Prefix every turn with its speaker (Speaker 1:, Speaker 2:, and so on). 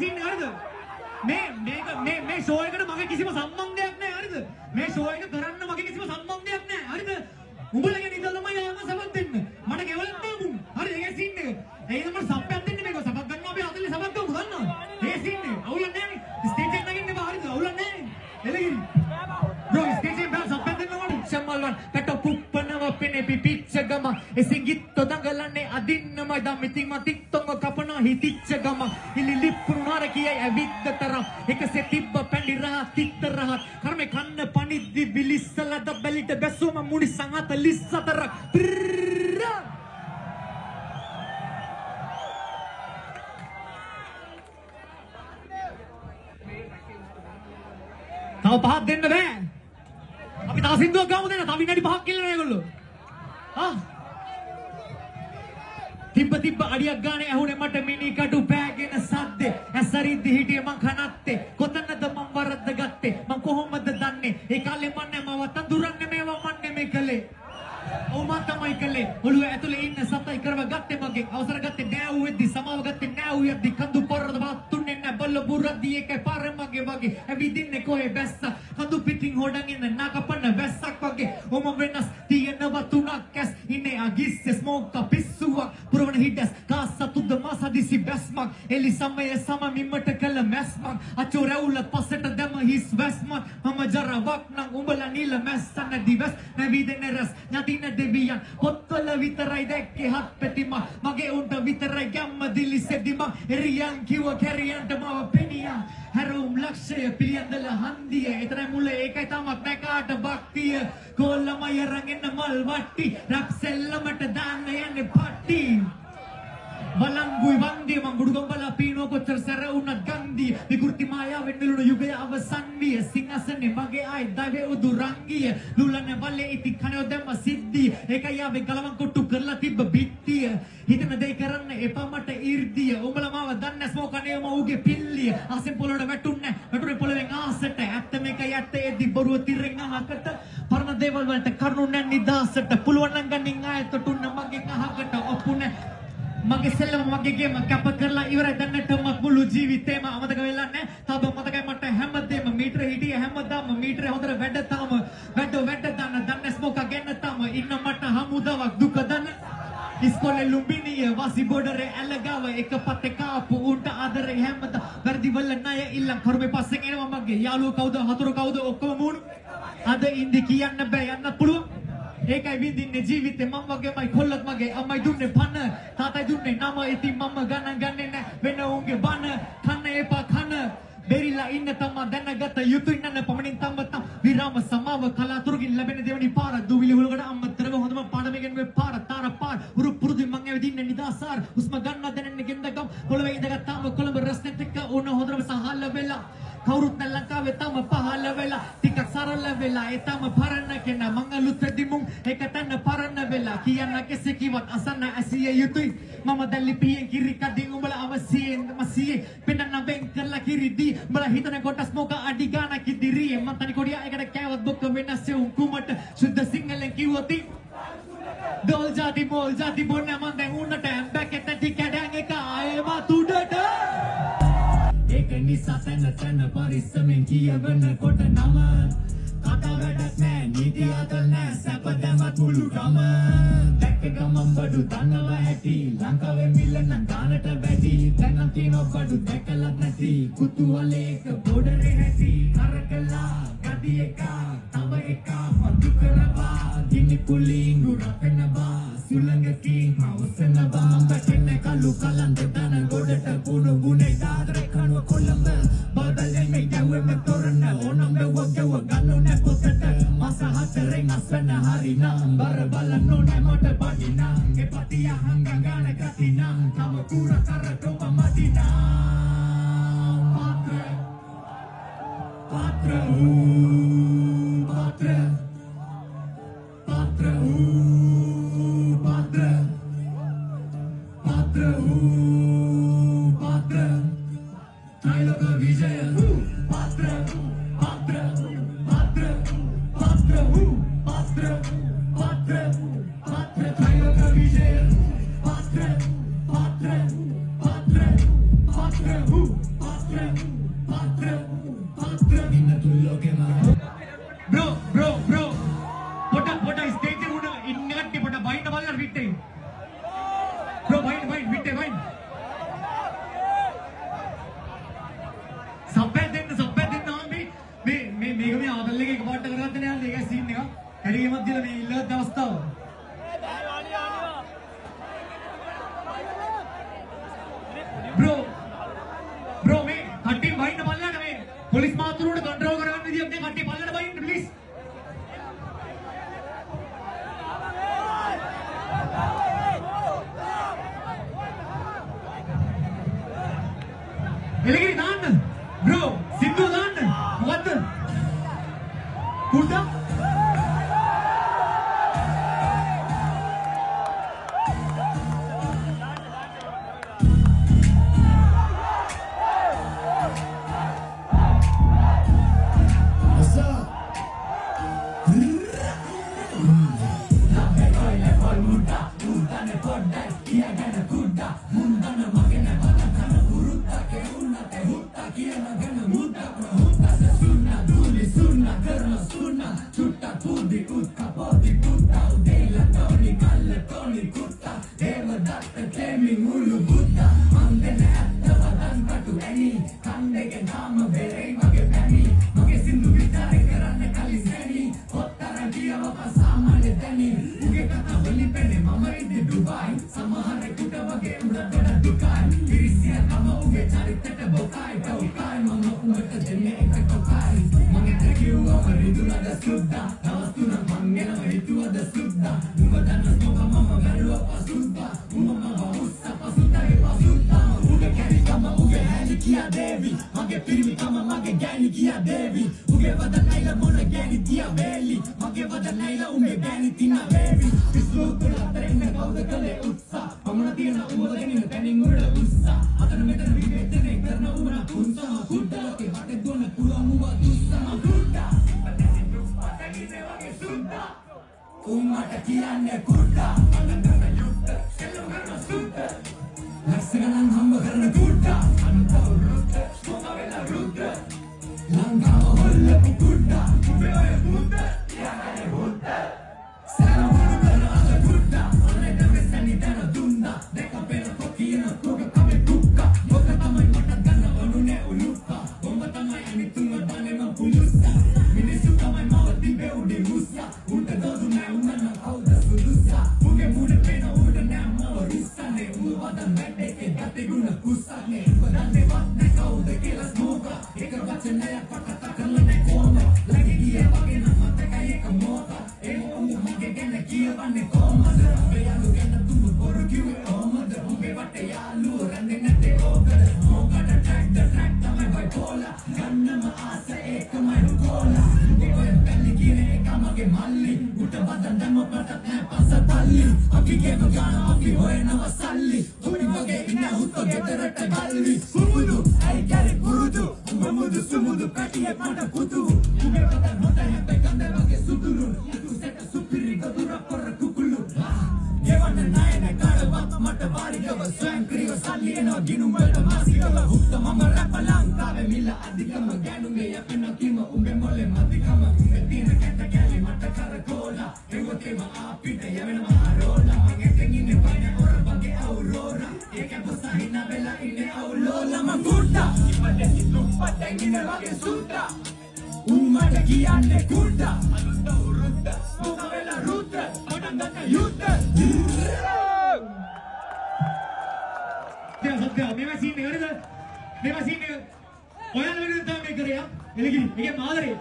Speaker 1: scene हरिද මේ show එකට මගේ කිසිම සම්බන්ධයක් නැහැ හරිද මේ ෂෝ එක කරන්න මගේ කිසිම සම්බන්ධයක් නැහැ හරිද උඹලගේ නිදා තමයි ආවම සබක් දෙන්න මට ගෙවලක් නෑ මුන් හරි ඒකයි සීන් එක ඒකද මට සබ්යක් දෙන්න මේක සබක් ගන්නවා අපි 40 සබක් ගමු දන්නවද ඒ සීන් එක අවුලක් නැහැ නේ ස්ටේජ් එක නගින්න බෑ හරිද අවුලක් නැහැ එළගිරි bro ස්ටේජ් එක බෑ සබ්යක් දෙන්න ඕනේ සම්මල්වන් කට පුප්පනව පෙනේ පිපිච්ච ගම එසිගිත්ත දඟලන්නේ අදින්නමයි දම් ඉතින් මතික් තොංග කපන හිතිච්ච ගම ඉලි ලිප්පුනාර කියයි ඇවිද්ද තරම් එකසේ තිබ්බ පැණි රහ තිත්ත රහ කර්මේ කන්න පනිද්දි විලිස්සලද බැලිට බැසුම මුනි සංහත ලිස්සතරක් තව පහක් දෙන්න බෑ අපි තව සින්දුවක් ගමු දෙන්න තව විනාඩි 5ක් ඉල්ලනවා ඒගොල්ලෝ තිබ්බ අඩියක් ගානේ ඇහුනේ මට මිනි කඩු පෑගෙන සද්දේ ඇසරිද්දි හිටියේ මං කනත්තේ කොතනද මං වරද්ද ගත්තේ මං කොහොමද දන්නේ ඒ කාලේ මන් නැමව තඳුරන්නේ මේවා මන් නෙමෙයි කලේ ඔව් මං තමයි කලේ ඔළුව ඇතුලේ ඉන්න සතයි කරව ගත්තේ මගෙන් අවසර ගත්තේ නෑ උෙද්දි සමාව ගත්තේ නෑ උයද්දි කඳු පොරද බාත්තුන්නේ නෑ බල්ල බුරද්දි එකයි පාර මගේ වගේ ඇවිදින්නේ කොහෙ බැස්ස කඳු පිටින් හොඩන් ඉන්න නාකපන්න වැස්සක් වගේ ඔම වෙනස් තියෙනව තුනක් ඇස් ඉන්නේ අගිස්සේ ස්මෝක් පිස්සුවක් පුරවන හිටස් කාසතුද මාසදිසි බැස්මක් එලි සමයේ සම මිම්මට කළ මැස්මක් අචෝ රැවුල පස්සට දැම හිස් වැස්මක් මම ජරාවක් නම් උඹලා නිල මැස්සන දිවස් නැවිදෙන රස් නැතින දෙවියන් පොත්වල විතරයි දැක්කේ හත් පැතිම මගේ උන්ට විතරයි ගැම්ම දිලිසෙදිම එරියන් කිව්ව කැරියන්ට මව පෙනියා හැරවුම් ලක්ෂය පිළියන්දල හන්දිය එතරයි මුල ඒකයි තමක් නැකාට භක්තිය කොල්ලමය රඟෙන්න මල් වට්ටි රැප් සෙල්ලමට දාන්න යන්නේ පට්ටි බලංගුයි වන්දිය මං ගුඩුගම්බල පීනෝ කොච්චර සැර වුණත් ගන්දිය විකෘති මායාවෙන් මෙලුණු යුගය අවසන් විය සිංහසනේ මගේ ආයි දවේ උදුරංගිය ලුලන වලේ ඉති කනෝ දැම්ම සිද්ධිය ඒකයි ආවේ ගලවන් කොට්ටු කරලා තිබ්බ බිත්තිය හිතන දෙය කරන්න එපා මට 이르දිය උඹලා මාව දන්නේ ස්මෝකනේ මවුගේ පිල්ලිය ආසෙන් පොළොවට වැටුන්නේ වැටුනේ පොළොවෙන් ආසට ඇත්ත මේකයි ඇත්ත එද්දි බොරුව තිරෙන් අහකට පරණ දේවල් වලට කරුණු නැන් නිදාසට පුළුවන් නම් ගන්නින් ආයෙත් තුන්න මගෙන් අහකට ඔප්පුනේ මගේ සෙල්ලම මගේ ගේම කැප කරලා ඉවරයි දැන්නටම මුළු ජීවිතේම අමතක වෙලා නැහැ තාම මතකයි මට හැමදේම මීටර හිටියේ හැමදාම මීටර හොඳට වැඩ තාම වැඩ දාන දන්නේ ස්මෝක ගන්න තාම ඉන්න මට හමුදාවක් දුක දන්න ඉස්කෝලේ ලුම්බිනිය වාසි බෝඩරේ ඇලගාව එක පතේ කාපු උන්ට ආදරේ හැමදා වැඩි වල ණය ඉල්ලන් කරුමේ පස්සෙන් එනවා මගේ යාළුවෝ කවුද හතුරු කවුද ඔක්කොම මූණු අද ඉන්දි කියන්න බෑ යන්න පුළුවන් ඒකයි විඳින්නේ ජීවිතේ මම වගේමයි කොල්ලත් මගේ අම්මයි දුන්නේ පන තාත්තයි දුන්නේ නම ඉතින් මම ගණන් ගන්නේ නැ වෙන උන්ගේ බන කන්න එපා කන බෙරිලා ඉන්න තමා දැනගත යුතුයි නන පමණින් තම විරාම සමාව කලාතුරකින් ලැබෙන දෙවනි පාර දුවිලි හුලකට අම්මතරව හොඳම පාඩමකින් මේ පාර තාර පාර උරු පුරුදු මං ඇවිදින්නේ නිදාසාර උස්ම ගන්න දැනෙන්නේ ගෙන්දගම් පොළවේ ඉඳගත්තාම කොළඹ රස්නෙත් එක්ක ඕන හොඳම සහල්ල වෙලා කවුරුත් නැ ලංකාවේ තම පහළ වෙලා ටිකක් සරල වෙලා ඒ තම පරණ කෙනා මං අලුත් දිමුම් ඒක තන පරණ වෙලා කියන්න කෙසේ කිවත් අසන්න ඇසිය යුතුයි මම දැන් ලිපියෙන් කිරි කඩින් උඹලා අවසියෙන් මසියේ පෙන්නන වෙන් කරලා කිරිදී උඹලා හිතන කොටස් මොක අඩි ගානක් ඉදිරියේ මං තනි කොඩියා එකට කෑවත් බොක්ක වෙනස් උකුමට සුද්ධ සිංහලෙන් කිව්වොත් දෝල් ජාති බෝල් ජාති බොන්න මං දැන් උන්නට ඇම්බැක් එත ටිකඩන් එක ආයෙම තුඩට ඒක නිසා තන පරිස්සමෙන් කියවන කොට නම කතා වැඩක් නෑ නීති අතල් නෑ සැප දැමත් මුළු ගම දැක්ක ගමන් බඩු දන්නවා ඇති ලංකාවේ මිල නම් ගානට වැඩි දැන් නම් තියෙනවා බඩු දැකලත් නැති කුතුහලයක බෝඩරේ ඇති කරකලා ගඩි එක තව එක මතු කරවා ගිනි පුලින් ගුරපෙනවා සුලංගකින් මවසනවා මම බැටෙන්නේ කලු කලන්ත දන ගොඩට පුණු ගුනේ දාදර කනුව කොළඹ බබලෙන් මේ යවෙම තොරණ ඕනම් බවගව ගන්නෝ නැ පොතට මාස හතරෙන් අස්වැන්න හරිනම් බර බලන්න ඕනේ මට බඩිනම් එපතිය හංගන් ගාන ගතිනම් තම කුර කර තොප මදිනම් පාත්‍ර Triloka Vijaya Patra Patra Patra Patra Patra Patra Patra Triloka Vijaya Patra Patra Patra Patra Patra එලගිරි දාන්න බ්‍රෝ සින්දු දාන්න මොකද්ද කුඩා මේවා සීන් එක නේද මේවා සීන් එක ඔයාලා වෙනුවෙන් තමයි මේ කරේ එලගිරි මේකේ මාදරේ